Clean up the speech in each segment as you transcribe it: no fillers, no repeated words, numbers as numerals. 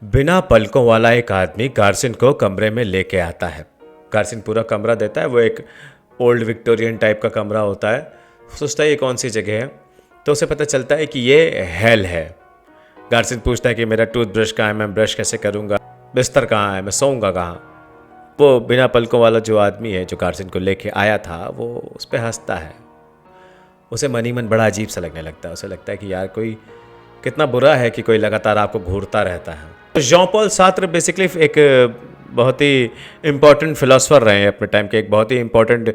बिना पलकों वाला एक आदमी गार्सिन को कमरे में लेके आता है। गार्सिन पूरा कमरा देता है। वो एक ओल्ड विक्टोरियन टाइप का कमरा होता है। सोचता है ये कौन सी जगह है, तो उसे पता चलता है कि ये हेल है। गार्सिन पूछता है कि मेरा टूथब्रश कहाँ है, मैं ब्रश कैसे करूँगा, बिस्तर कहाँ है, मैं सोऊंगा कहाँ। वो बिना पलकों वाला जो आदमी है जो गार्सिन को लेके आया था, वो उस पर हंसता है। उसे मन ही मन बड़ा अजीब सा लगने लगता है। उसे लगता है कि यार कोई कितना बुरा है कि कोई लगातार आपको घूरता रहता है। तो जॉन पॉल सार्त्र बेसिकली एक बहुत ही इम्पोर्टेंट फिलोसफर रहे हैं अपने टाइम के, एक बहुत ही इम्पोर्टेंट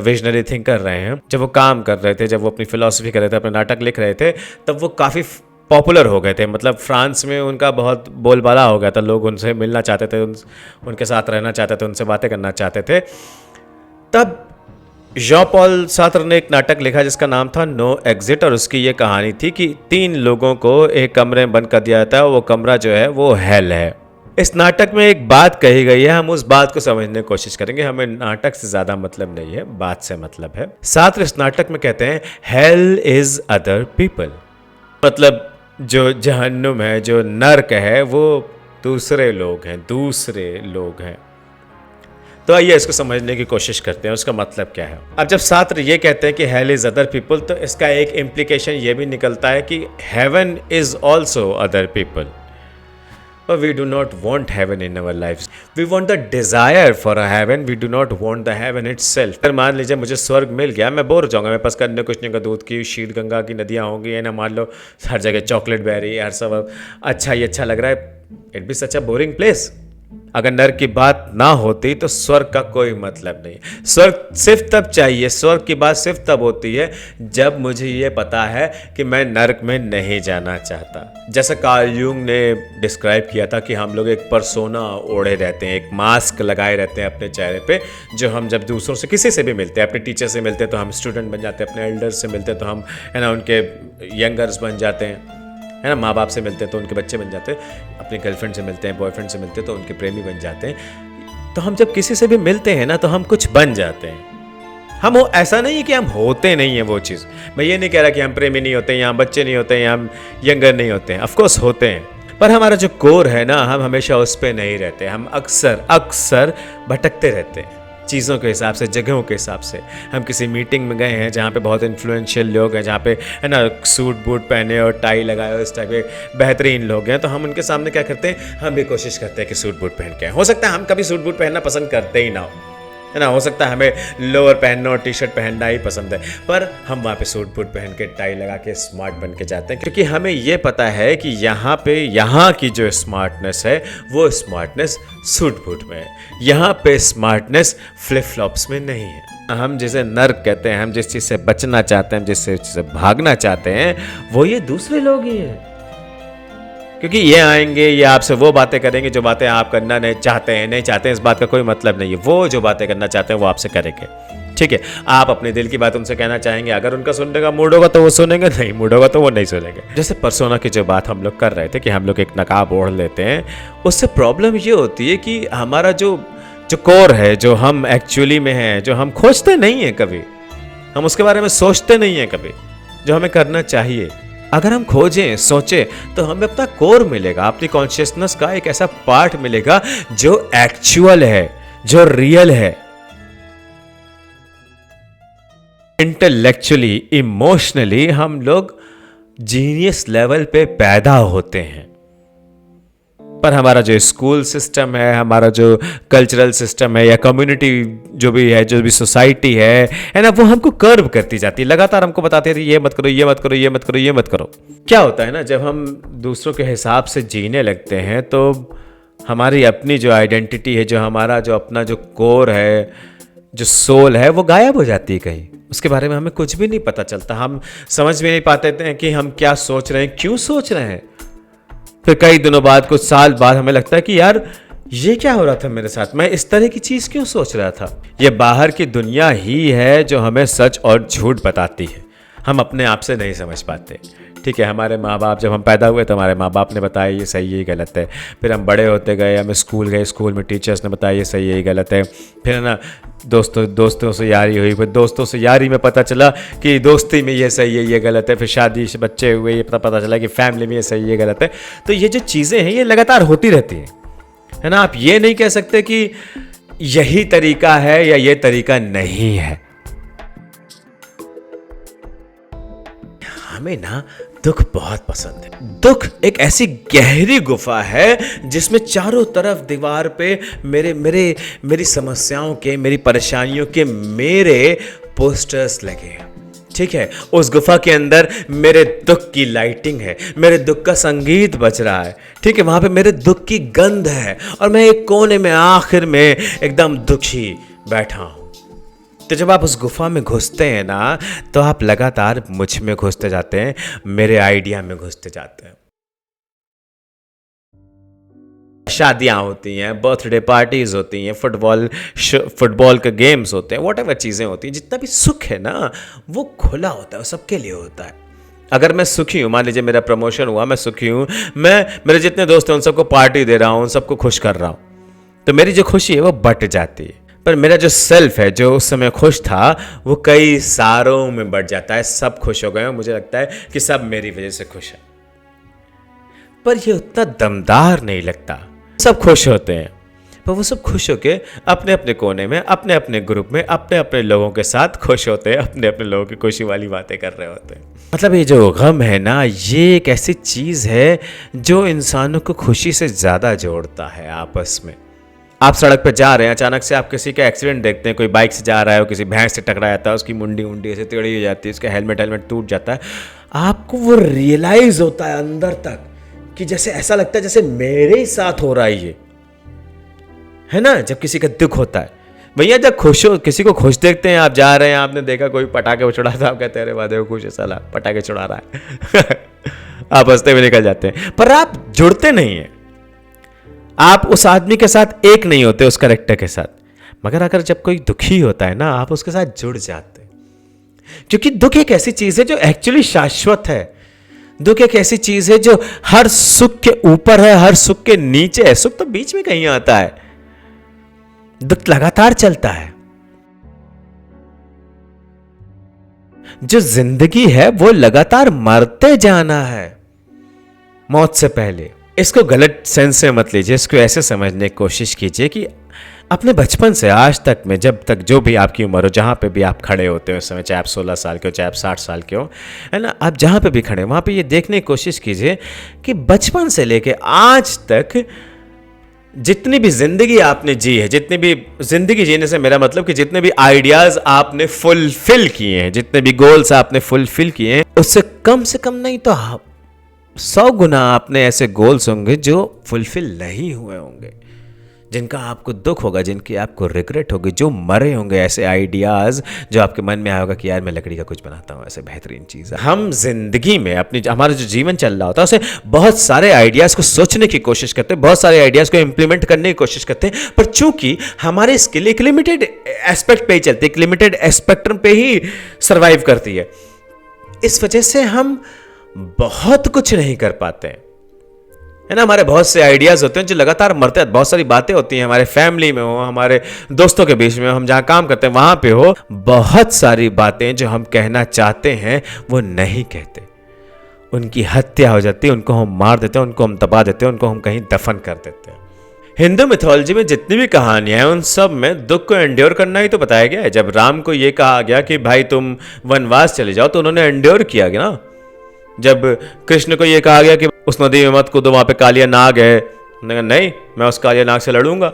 विजनरी थिंकर रहे हैं। जब वो काम कर रहे थे, जब वो अपनी फिलोसफी कर रहे थे, अपने नाटक लिख रहे थे, तब वो काफ़ी पॉपुलर हो गए थे। मतलब फ्रांस में उनका बहुत बोलबाला हो गया था। लोग उनसे मिलना चाहते थे, उनके साथ रहना चाहते थे, उनसे बातें करना चाहते थे। तब जॉन पॉल सार्त्र ने एक नाटक लिखा जिसका नाम था नो एग्जिट, और उसकी ये कहानी थी कि 3 लोगों को एक कमरे में बंद कर दिया जाता है। वो कमरा जो है वो हेल है। इस नाटक में एक बात कही गई है, हम उस बात को समझने की कोशिश करेंगे। हमें नाटक से ज़्यादा मतलब नहीं है, बात से मतलब है। सार्त्र इस नाटक में कहते हैं हेल इज़ अदर पीपल, मतलब जो जहन्नुम है, जो नर्क है, वो दूसरे लोग हैं। तो आइए इसको समझने की कोशिश करते हैं, उसका मतलब क्या है। अब जब सार्त्र ये कहते हैं कि हेल इज अदर पीपल, तो इसका एक इम्प्लीकेशन ये भी निकलता है कि heaven is also other people. But we do not want heaven in our lives. We want the desire for a heaven. We do not want the heaven itself. अगर मान लीजिए मुझे स्वर्ग मिल गया, मैं बोर हो जाऊंगा। मेरे पास करने कुछ नहीं का, दूध की शील गंगा की नदियाँ होंगी, है ना, मान लो हर जगह चॉकलेट बह रही है, हर सब अच्छा ही अच्छा लग रहा है। It be such a boring place. अगर नर्क की बात ना होती तो स्वर्ग का कोई मतलब नहीं। स्वर्ग सिर्फ तब चाहिए, स्वर्ग की बात सिर्फ तब होती है जब मुझे ये पता है कि मैं नर्क में नहीं जाना चाहता। जैसा कार्ल यूंग ने डिस्क्राइब किया था कि हम लोग एक पर्सोना ओढ़े रहते हैं, एक मास्क लगाए रहते हैं अपने चेहरे पे, जो हम जब दूसरों से किसी से भी मिलते हैं, अपने टीचर से मिलते हैं तो हम स्टूडेंट बन जाते हैं, अपने एल्डर्स से मिलते हैं तो हम, है ना, उनके यंगर्स बन जाते हैं, है ना, माँ बाप से मिलते हैं तो उनके बच्चे बन जाते हैं, अपने गर्लफ्रेंड से मिलते हैं, बॉयफ्रेंड से मिलते हैं तो उनके प्रेमी बन जाते हैं। तो हम जब किसी से भी मिलते हैं ना, तो हम कुछ बन जाते हैं। हम वो, ऐसा नहीं है कि हम होते नहीं हैं वो चीज़। मैं ये नहीं कह रहा कि हम प्रेमी नहीं होते हैं, या हम बच्चे नहीं होते हैं, या हम यंगर नहीं होते हैं। ऑफकोर्स होते हैं, पर हमारा जो कोर है ना, हम हमेशा उस पर नहीं रहते। हम अक्सर भटकते रहते हैं चीज़ों के हिसाब से, जगहों के हिसाब से। हम किसी मीटिंग में गए हैं जहाँ पे बहुत इन्फ्लुएंशियल लोग हैं, जहाँ पे, है ना, सूट बूट पहने और टाई लगाए और इस टाइप के बेहतरीन लोग हैं, तो हम उनके सामने क्या करते हैं, हम भी कोशिश करते हैं कि सूट बूट पहन के आए। हो सकता है हम कभी सूट बूट पहनना पसंद करते ही ना हो, है ना, हो सकता है हमें लोअर पहनना और टी शर्ट पहनना ही पसंद है, पर हम वहाँ पे सूट बूट पहन के टाई लगा के स्मार्ट बन के जाते हैं, क्योंकि हमें ये पता है कि यहाँ की जो स्मार्टनेस है वो स्मार्टनेस सूट बूट में है। यहाँ पे स्मार्टनेस फ्लिप फ्लॉप्स में नहीं है। हम जिसे नर्क कहते हैं, हम जिस चीज़ से बचना चाहते हैं, जिस चीज़ से भागना चाहते हैं, वो ये दूसरे लोग ही हैं। क्योंकि ये आएंगे, ये आपसे वो बातें करेंगे जो बातें आप करना नहीं चाहते हैं, इस बात का कोई मतलब नहीं है। वो जो बातें करना चाहते हैं वो आपसे करेंगे, ठीक है। आप अपने दिल की बात उनसे कहना चाहेंगे, अगर उनका सुनने का मूड होगा तो वो सुनेंगे, नहीं मूड होगा तो वो नहीं सुनेंगे। जैसे पर्सोना की जो बात हम लोग कर रहे थे कि हम लोग एक नकाब ओढ़ लेते हैं, उससे प्रॉब्लम ये होती है कि हमारा जो कोर है, जो हम एक्चुअली में हैं, जो हम खोजते नहीं हैं कभी, हम उसके बारे में सोचते नहीं हैं कभी, जो हमें करना चाहिए, अगर हम खोजें, सोचें, तो हमें अपना कोर मिलेगा, अपनी कॉन्शियसनेस का एक ऐसा पार्ट मिलेगा जो एक्चुअल है, जो रियल है। इंटेलेक्चुअली, इमोशनली हम लोग जीनियस लेवल पे पैदा होते हैं, पर हमारा जो स्कूल सिस्टम है, हमारा जो कल्चरल सिस्टम है, या कम्युनिटी जो भी है, जो भी सोसाइटी है ना, वो हमको कर्व करती जाती है, लगातार हमको बताती है ये मत करो, ये मत करो, ये मत करो, ये मत करो। क्या होता है ना, जब हम दूसरों के हिसाब से जीने लगते हैं तो हमारी अपनी जो आइडेंटिटी है, जो हमारा जो अपना जो कोर है, जो सोल है, वो गायब हो जाती है कहीं। उसके बारे में हमें कुछ भी नहीं पता चलता। हम समझ भी नहीं पाते थे कि हम क्या सोच रहे हैं, क्यों सोच रहे हैं। फिर कई दिनों बाद, कुछ साल बाद हमें लगता है कि यार ये क्या हो रहा था मेरे साथ, मैं इस तरह की चीज़ क्यों सोच रहा था। ये बाहर की दुनिया ही है जो हमें सच और झूठ बताती है, हम अपने आप से नहीं समझ पाते, ठीक है, हमारे माँ बाप, जब हम पैदा हुए तो हमारे माँ बाप ने बताया ये सही है, ये गलत है। फिर हम बड़े होते गए, हम स्कूल गए, स्कूल में टीचर्स ने बताया ये सही है, ये गलत है। फिर ना दोस्तों से यारी हुई, फिर दोस्तों से यारी में पता चला कि दोस्ती में ये सही है, ये गलत है। फिर शादी से बच्चे हुए, ये पता चला कि फैमिली में ये सही है, ये गलत है। तो ये जो चीज़ें हैं ये लगातार होती रहती हैं, है ना। आप ये नहीं कह सकते कि यही तरीका है या ये तरीका नहीं है। हमें ना दुख बहुत पसंद है। दुख एक ऐसी गहरी गुफा है जिसमें चारों तरफ दीवार पे मेरी समस्याओं के, मेरी परेशानियों के मेरे पोस्टर्स लगे हैं। ठीक है, उस गुफा के अंदर मेरे दुख की लाइटिंग है, मेरे दुख का संगीत बज रहा है। ठीक है, वहां पे मेरे दुख की गंध है और मैं एक कोने में आखिर में एकदम दुखी बैठा हूं। तो जब आप उस गुफा में घुसते हैं ना, तो आप लगातार मुझ में घुसते जाते हैं, मेरे आइडिया में घुसते जाते हैं। शादियां होती हैं, बर्थडे पार्टीज होती हैं, फुटबॉल के गेम्स होते हैं, व्हाटएवर चीज़ें होती हैं, जितना भी सुख है ना वो खुला होता है, सबके लिए होता है। अगर मैं सुखी हूँ, मान लीजिए मेरा प्रमोशन हुआ, मैं सुखी हूँ, मैं मेरे जितने दोस्त हैं उन सबको पार्टी दे रहा हूँ, उन सबको खुश कर रहा हूँ, तो मेरी जो खुशी है वो बट जाती है। पर मेरा जो सेल्फ है, जो उस समय खुश था, वो कई सारों में बढ़ जाता है। सब खुश हो गए हैं, मुझे लगता है कि सब मेरी वजह से खुश है, पर ये उतना दमदार नहीं लगता। सब खुश होते हैं, पर वो सब खुश होके अपने अपने कोने में, अपने अपने ग्रुप में, अपने अपने लोगों के साथ खुश होते हैं, अपने अपने लोगों की खुशी वाली बातें कर रहे होते हैं। मतलब ये जो गम है ना, ये एक ऐसी चीज़ है जो इंसानों को खुशी से ज़्यादा जोड़ता है आपस में। आप सड़क पे जा रहे हैं, अचानक से आप किसी का एक्सीडेंट देखते हैं, कोई बाइक से जा रहा है और किसी भैंस से टकरा जाता है, उसकी मुंडी ऐसे टेढ़ी हो जाती है, उसका हेलमेट टूट जाता है। आपको वो रियलाइज होता है अंदर तक कि जैसे ऐसा लगता है जैसे मेरे ही साथ हो रहा है ना। जब किसी का दुख होता है, भैया जब किसी को खुश देखते हैं, आप जा रहे हैं, आपने देखा कोई पटाखे उछड़ा था, आप कहते हैं अरे वाह देखो खुश है साला, पटाखे छुड़ा रहा है आप हंसते हुए निकल जाते हैं, पर आप जुड़ते नहीं हैं, आप उस आदमी के साथ एक नहीं होते, उस कैरेक्टर के साथ। मगर अगर जब कोई दुखी होता है ना, आप उसके साथ जुड़ जाते हैं, क्योंकि दुख एक ऐसी चीज है जो एक्चुअली शाश्वत है। दुख एक ऐसी चीज है जो हर सुख के ऊपर है, हर सुख के नीचे है। सुख तो बीच में कहीं आता है, दुख लगातार चलता है। जो जिंदगी है वो लगातार मरते जाना है मौत से पहले। इसको गलत सेंस से मत लीजिए, इसको ऐसे समझने की कोशिश कीजिए कि अपने बचपन से आज तक में, जब तक जो भी आपकी उम्र हो, जहाँ पे भी आप खड़े होते हो उस समय, चाहे आप 16 साल के हो, चाहे आप 60 साल के हो, है ना, आप जहाँ पे भी खड़े हो वहाँ पे ये देखने की कोशिश कीजिए कि बचपन से लेके आज तक जितनी भी जिंदगी आपने जी है, जितनी भी जिंदगी जीने से मेरा मतलब कि जितने भी आइडियाज आपने फुलफिल किए हैं, जितने भी गोल्स आपने फुलफिल किए हैं, उससे कम नहीं तो 100 गुना आपने ऐसे गोल्स होंगे जो फुलफिल नहीं हुए होंगे, जिनका आपको दुख होगा, जिनकी आपको रिग्रेट होगी, जो मरे होंगे। ऐसे आइडियाज जो आपके मन में आया होगा कि यार मैं लकड़ी का कुछ बनाता हूँ, ऐसे बेहतरीन चीज़ है। हम जिंदगी में हमारा जो जीवन चल रहा होता है, उसे बहुत सारे आइडियाज को सोचने की कोशिश करते हैं, बहुत सारे आइडियाज को इंप्लीमेंट करने की कोशिश करते हैं, पर चूंकि हमारी स्किल एक लिमिटेड एस्पेक्ट पे ही चलती है, एक लिमिटेड एस्पेक्ट्रम पे ही सर्वाइव करती है, इस वजह से हम बहुत कुछ नहीं कर पाते हैं, है ना। हमारे बहुत से आइडियाज होते हैं जो लगातार मरते हैं। बहुत सारी बातें होती हैं, हमारे फैमिली में हो, हमारे दोस्तों के बीच में, हम जहाँ काम करते हैं वहाँ पे हो, बहुत सारी बातें जो हम कहना चाहते हैं वो नहीं कहते, उनकी हत्या हो जाती है, उनको हम मार देते हैं, उनको हम दबा देते हैं, उनको हम कहीं दफन कर देते हैं। हिंदू मिथोलॉजी में जितनी भी कहानियां हैं उन सब में दुख को एंड्योर करना ही तो बताया गया है। जब राम को ये कहा गया कि भाई तुम वनवास चले जाओ, तो उन्होंने एंड्योर किया गया ना। जब कृष्ण को ये कहा गया कि उस नदी में मत कूदो, वहाँ पे कालिया नाग है, उन्होंने कहा नहीं, मैं उस कालिया नाग से लड़ूंगा,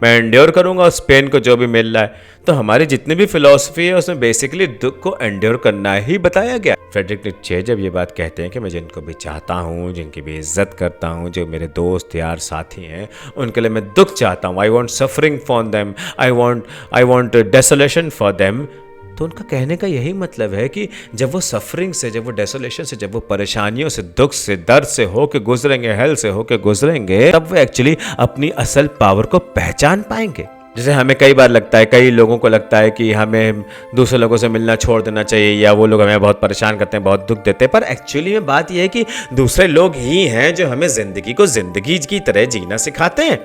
मैं एंड्योर करूंगा उस पेन को जो भी मिल रहा है। तो हमारी जितनी भी फिलॉसफी है उसमें बेसिकली दुख को एंड्योर करना ही बताया गया। फ्रेडरिक नीत्शे जब ये बात कहते हैं कि मैं जिनको भी चाहता हूँ, जिनकी भी इज्जत करता हूँ, जो मेरे दोस्त यार साथी हैं, उनके लिए मैं दुख चाहता हूँ, I want suffering for them, I want desolation for them, तो उनका कहने का यही मतलब है कि जब वो सफरिंग से, जब वो डेसोलेशन से, जब वो परेशानियों से, दुख से, दर्द से होके गुजरेंगे, हेल से होके गुजरेंगे, तब वो एक्चुअली अपनी असल पावर को पहचान पाएंगे। जैसे हमें कई बार लगता है, कई लोगों को लगता है कि हमें दूसरे लोगों से मिलना छोड़ देना चाहिए, या वो लोग हमें बहुत परेशान करते हैं, बहुत दुख देते हैं। पर एक्चुअली में बात यह है कि दूसरे लोग ही हैं जो हमें ज़िंदगी को ज़िंदगी की तरह जीना सिखाते हैं,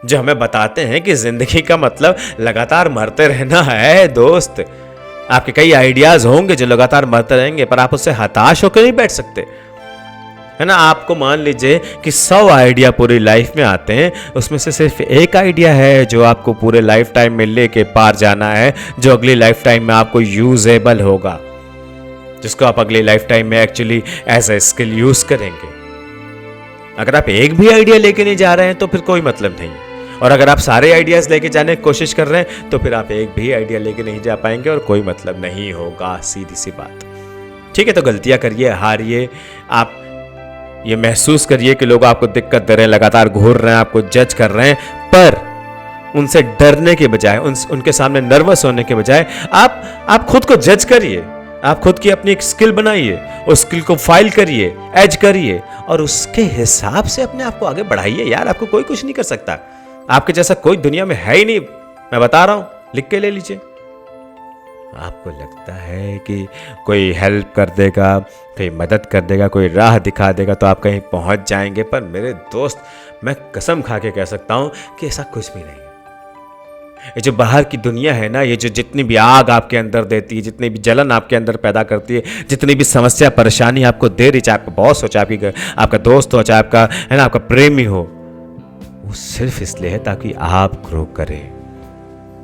जो हमें बताते हैं कि ज़िंदगी का मतलब लगातार मरते रहना है। दोस्त, आपके कई आइडियाज़ होंगे जो लगातार मरते रहेंगे, पर आप उससे हताश होकर नहीं बैठ सकते, है ना। आपको मान लीजिए कि 100 आइडिया पूरी लाइफ में आते हैं, उसमें से सिर्फ एक आइडिया है जो आपको पूरे लाइफ टाइम में लेके पार जाना है, जो अगली लाइफ टाइम में आपको यूजेबल होगा, जिसको आप अगली लाइफ टाइम में actually as a skill use करेंगे। अगर आप एक भी आइडिया लेके नहीं जा रहे हैं तो फिर कोई मतलब नहीं है, और अगर आप सारे आइडियाज लेके जाने की कोशिश कर रहे हैं तो फिर आप एक भी आइडिया लेके नहीं जा पाएंगे और कोई मतलब नहीं होगा। सीधी सी बात। ठीक है, तो गलतियां करिए, हारिए, आप ये महसूस करिए कि लोग आपको दिक्कत दे रहे हैं, लगातार घूर रहे हैं, आपको जज कर रहे हैं, पर उनसे डरने के बजाय, उनके सामने नर्वस होने के बजाय आप खुद को जज करिए। आप खुद की अपनी एक स्किल बनाइए, उस स्किल को फाइल करिए, एज करिए, और उसके हिसाब से अपने आप को आगे बढ़ाइए। यार, आपको कोई कुछ नहीं कर सकता, आपके जैसा कोई दुनिया में है ही नहीं, मैं बता रहा हूं, लिख के ले लीजिए। आपको लगता है कि कोई हेल्प कर देगा, कोई मदद कर देगा, कोई राह दिखा देगा तो आप कहीं पहुंच जाएंगे, पर मेरे दोस्त, मैं कसम खा के कह सकता हूं कि ऐसा कुछ भी नहीं है। ये जो बाहर की दुनिया है ना, ये जो जितनी भी आग आपके अंदर देती है, जितनी भी जलन आपके अंदर पैदा करती है, जितनी भी समस्या परेशानी आपको दे रही, चाहे आपका बॉस हो, चाहे आपका दोस्त हो, चाहे आपका, है ना, आपका प्रेमी हो, वो सिर्फ इसलिए है ताकि आप ग्रो करें।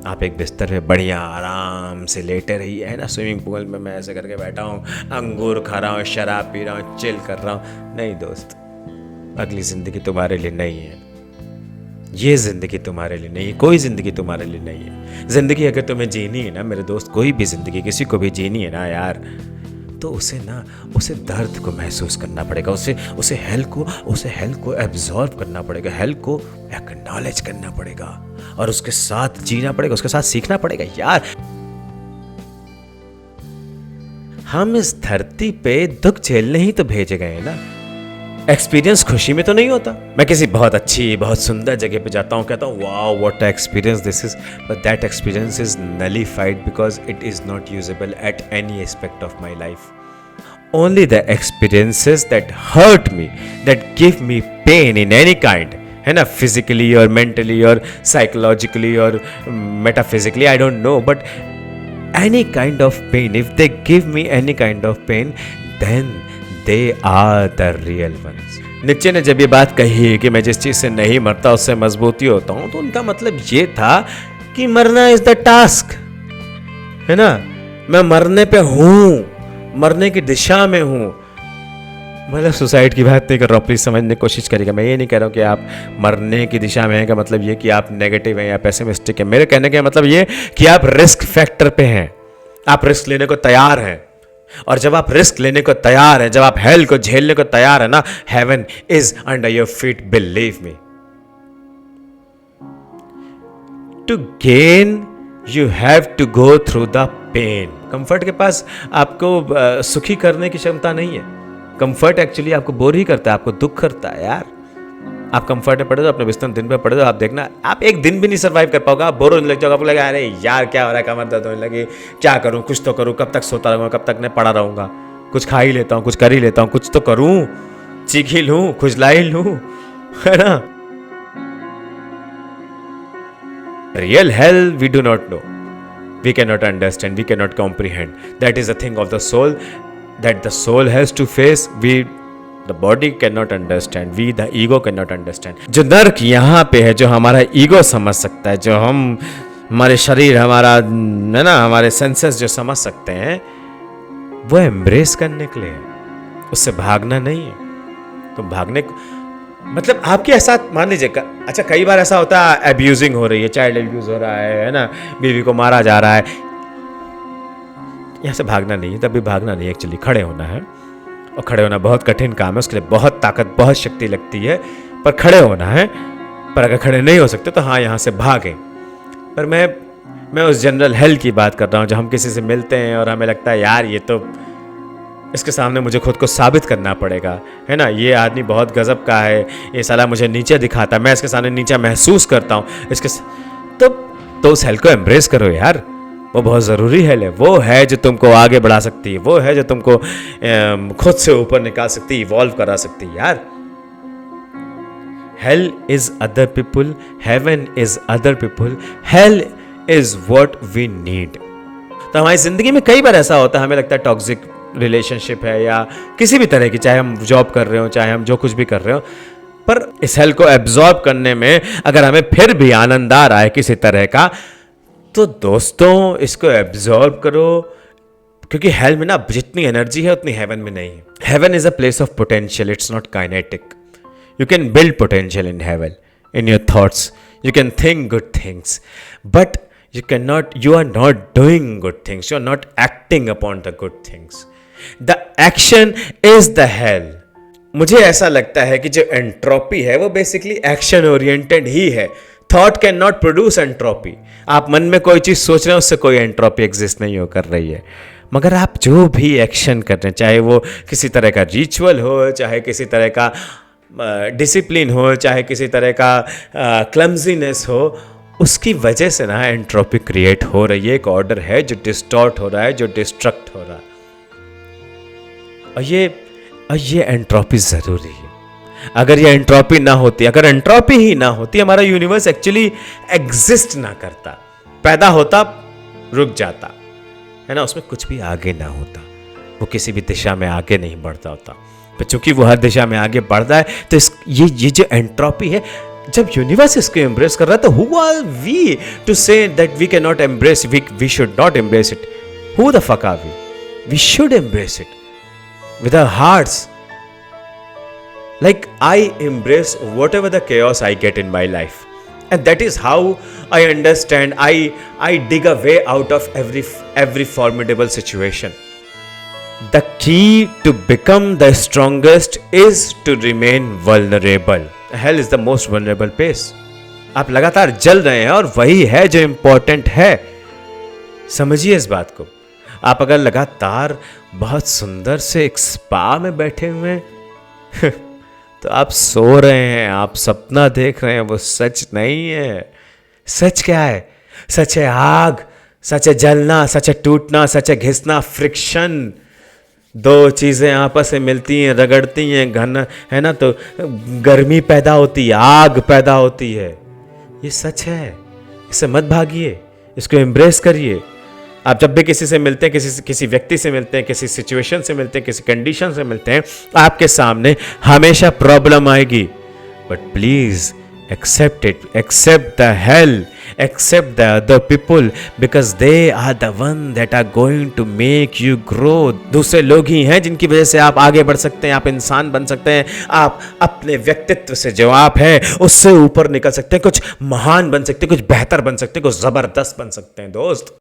आप एक बिस्तर पे बढ़िया आराम से लेटे रहिए, है ना। स्विमिंग पूल में मैं ऐसे करके बैठा हूँ, अंगूर खा रहा हूँ, शराब पी रहा हूँ, चिल कर रहा हूँ। नहीं दोस्त, अगली ज़िंदगी तुम्हारे लिए नहीं है, ये ज़िंदगी तुम्हारे लिए नहीं है, कोई ज़िंदगी तुम्हारे लिए नहीं है। ज़िंदगी अगर तुम्हें जीनी है ना मेरे दोस्त, कोई भी ज़िंदगी किसी को भी जीनी है ना यार, तो उसे दर्द को महसूस करना पड़ेगा, उसे हेल्थ को एब्जॉर्ब करना पड़ेगा, हेल्थ को एक्नॉलेज करना पड़ेगा, और उसके साथ जीना पड़ेगा, उसके साथ सीखना पड़ेगा। यार, हम इस धरती पे दुख झेलने ही तो भेजे गए हैं ना। एक्सपीरियंस खुशी में तो नहीं होता। मैं किसी बहुत अच्छी, बहुत सुंदर जगह पे जाता हूँ, कहता हूँ wow what experience this is, but that experience is nullified because it is not usable at any aspect of my life. Only the experiences that hurt me, that give me pain in any kind, है ना, physically और mentally और psychologically और metaphysically, I don't know, but any kind of pain, if they give me any kind of pain, then they are the real ones. नीचे ने जब ये बात कही कि मैं जिस चीज़ से नहीं मरता उससे मजबूती होता हूँ, तो उनका मतलब ये था कि मरना इज द टास्क, है ना। मैं मरने पे हूँ, मरने की दिशा में हूँ। मतलब सुसाइड की बात नहीं कर रहा हूँ, प्लीज़ समझने की कोशिश करिएगा। मैं ये नहीं कह रहा हूँ कि आप मरने की दिशा में हैं का मतलब ये कि आप नेगेटिव हैं या पेसिमिस्टिक हैं। मेरे कहने का मतलब ये कि आप रिस्क फैक्टर पे हैं, आप रिस्क लेने को तैयार हैं। और जब आप रिस्क लेने को तैयार हैं, जब आप हेल को झेलने को तैयार है ना, heaven is under your feet, believe me. To gain you have to go through the pain. Comfort के पास आपको सुखी करने की क्षमता नहीं है। कंफर्ट एक्चुअली आपको बोर ही करता है, आपको दुख करता है यार। आप कंफर्ट में पड़े हो, अपने बिस्तर दिन पे पड़े हो, आप देखना आप एक दिन भी नहीं सर्वाइव कर पाओगे, आप बोर होने लग जाओगे, आपको लगेगा अरे यार क्या हो रहा है, कमर दर्द होने लगी, क्या करूं, कुछ तो करूं, कब तक सोता रहूंगा, कब तक मैं पड़ा रहूंगा, कुछ खा ही लेता हूं, कुछ कर ही लेता हूं, कुछ तो करूं, चीख ही लूं, खुजला ही लूं, है ना। Real hell we do not know, we can not understand, we can not comprehend, that is a thing of the soul that the soul has to face, the body cannot understand, the ego cannot understand. जो नर्क यहाँ पे है, जो हमारा ego समझ सकता है, जो हमारे शरीर, हमारा, है ना, हमारे सेंसेस जो समझ सकते हैं, वो एम्ब्रेस करने के लिए है, उससे भागना नहीं है। तो भागने को मतलब आपके साथ मान लीजिए, अच्छा कई बार ऐसा होता है अब्यूजिंग हो रही है, चाइल्ड अब्यूज हो रहा है ना, बीवी को मारा जा रहा है, यहाँ से भागना नहीं है, तब भी भागना नहीं है, एक्चुअली खड़े होना है। और खड़े होना बहुत कठिन काम है, उसके लिए बहुत ताकत, बहुत शक्ति लगती है, पर खड़े होना है। पर अगर खड़े नहीं हो सकते तो हाँ, यहाँ से भागें। पर मैं उस जनरल हेल की बात कर रहा हूँ, जब हम किसी से मिलते हैं और हमें लगता है यार ये तो, इसके सामने मुझे खुद को साबित करना पड़ेगा, है ना, ये आदमी बहुत गजब का है, ये साला मुझे नीचे दिखाता है, मैं इसके सामने नीचा महसूस करता हूँ, तो उस हेल को एम्ब्रेस करो यार, वो बहुत ज़रूरी हेल है। वो है जो तुमको आगे बढ़ा सकती है, वो है जो तुमको खुद से ऊपर निकाल सकती है, इवॉल्व करा सकती है यार। Hell is other people, heaven is other people, hell is what we need. तो हमारी जिंदगी में कई बार ऐसा होता है, हमें लगता है टॉक्सिक रिलेशनशिप है या किसी भी तरह की, चाहे हम जॉब कर रहे हो, चाहे हम जो कुछ भी कर रहे हो, पर इस हेल को एब्जॉर्ब करने में अगर हमें फिर भी आनंद आ रहा है किसी तरह का, तो दोस्तों इसको एब्जॉर्ब करो, क्योंकि हेल में ना जितनी एनर्जी है उतनी हेवन में नहीं है। Heaven is a place of potential, it's not kinetic. You can build potential in heaven, in your thoughts. You can think good things, but you are not doing good things. You are not acting upon the good things. The action is the hell. मुझे ऐसा लगता है कि जो entropy है वो basically action oriented ही है। Thought can not produce entropy. आप मन में कोई चीज़ सोच रहे हैं, उससे कोई एंट्रोपी एग्जिस्ट नहीं हो कर रही है। मगर आप जो भी एक्शन कर रहे हैं, चाहे वो किसी तरह का रिचुअल हो, चाहे किसी तरह का डिसिप्लिन हो, चाहे किसी तरह का क्लमजीनेस हो, उसकी वजह से ना एंट्रोपी क्रिएट हो रही है। एक ऑर्डर है जो डिस्टॉर्ट हो रहा है, जो डिस्ट्रक्ट हो रहा है, और ये एंट्रोपी ज़रूरी है। अगर ये एंट्रोपी ना होती, अगर एंट्रोपी ही ना होती, हमारा यूनिवर्स एक्चुअली एग्जिस्ट ना करता, पैदा होता, रुक जाता है ना, उसमें कुछ भी आगे ना होता, वो किसी भी दिशा में आगे नहीं बढ़ता होता। पर चूंकि वो हर दिशा में आगे बढ़ता है, तो ये जो एंट्रोपी है, जब यूनिवर्स इसको एम्ब्रेस कर रहा है, तो who are we to say that we can not embrace, we should not embrace it? Who the fuck are we? We should embrace it with our hearts. Like I embrace whatever the chaos I get in my life, and that is how I understand. I dig a way out of every formidable situation. The key to become the strongest is to remain vulnerable. Hell is the most vulnerable place. आप लगातार जल रहे हैं और वही है जो important है। समझिए इस बात को। आप अगर लगातार बहुत सुंदर से एक स्पा में बैठे हुए हैं तो आप सो रहे हैं, आप सपना देख रहे हैं, वो सच नहीं है। सच क्या है? सच है आग, सच है जलना, सच है टूटना, सच है घिसना, फ्रिक्शन। दो चीज़ें आपस में मिलती हैं, रगड़ती हैं, घन है ना, तो गर्मी पैदा होती है, आग पैदा होती है। ये सच है, इससे मत भागिए, इसको एम्ब्रेस करिए। आप जब भी किसी से मिलते हैं, किसी व्यक्ति से मिलते हैं, किसी सिचुएशन से मिलते हैं, किसी कंडीशन से मिलते हैं, आपके सामने हमेशा प्रॉब्लम आएगी, but please accept it, accept the hell, accept the other people, because they are the one that are going to make you grow. दूसरे लोग ही हैं जिनकी वजह से आप आगे बढ़ सकते हैं, आप इंसान बन सकते हैं, आप अपने व्यक्तित्व से जो आप हैं उससे ऊपर निकल सकते हैं, कुछ महान बन सकते हैं, कुछ बेहतर बन सकते हैं, कुछ जबरदस्त बन सकते हैं। दोस्त,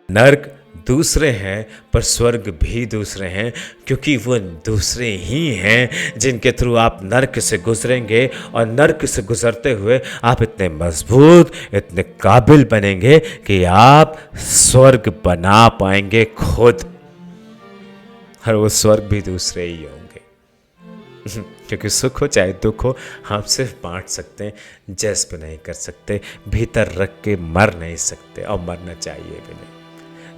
नर्क दूसरे हैं पर स्वर्ग भी दूसरे हैं, क्योंकि वो दूसरे ही हैं जिनके थ्रू आप नर्क से गुजरेंगे, और नर्क से गुजरते हुए आप इतने मजबूत, इतने काबिल बनेंगे कि आप स्वर्ग बना पाएंगे खुद। और वो स्वर्ग भी दूसरे ही होंगे क्योंकि सुख हो चाहे दुख हो, हम सिर्फ बांट सकते हैं, जज्ब नहीं कर सकते, भीतर रख के मर नहीं सकते, और मरना चाहिए भी नहीं।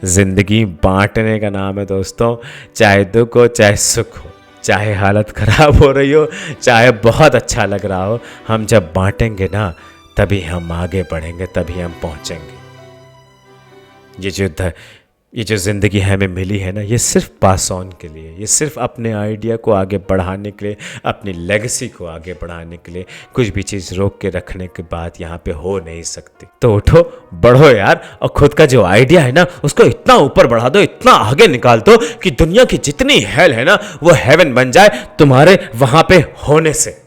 जिंदगी बांटने का नाम है दोस्तों। चाहे दुख हो, चाहे सुख हो, चाहे हालत खराब हो रही हो, चाहे बहुत अच्छा लग रहा हो, हम जब बांटेंगे ना, तभी हम आगे बढ़ेंगे, तभी हम पहुंचेंगे। ये जो ज़िंदगी हमें मिली है ना, ये सिर्फ पास ऑन के लिए, ये सिर्फ अपने आइडिया को आगे बढ़ाने के लिए, अपनी लेगेसी को आगे बढ़ाने के लिए। कुछ भी चीज़ रोक के रखने के बाद यहाँ पे हो नहीं सकती। तो उठो, बढ़ो यार, और खुद का जो आइडिया है ना, उसको इतना ऊपर बढ़ा दो, इतना आगे निकाल दो कि दुनिया की जितनी हेल है ना, वो हेवन बन जाए तुम्हारे वहाँ पे होने से।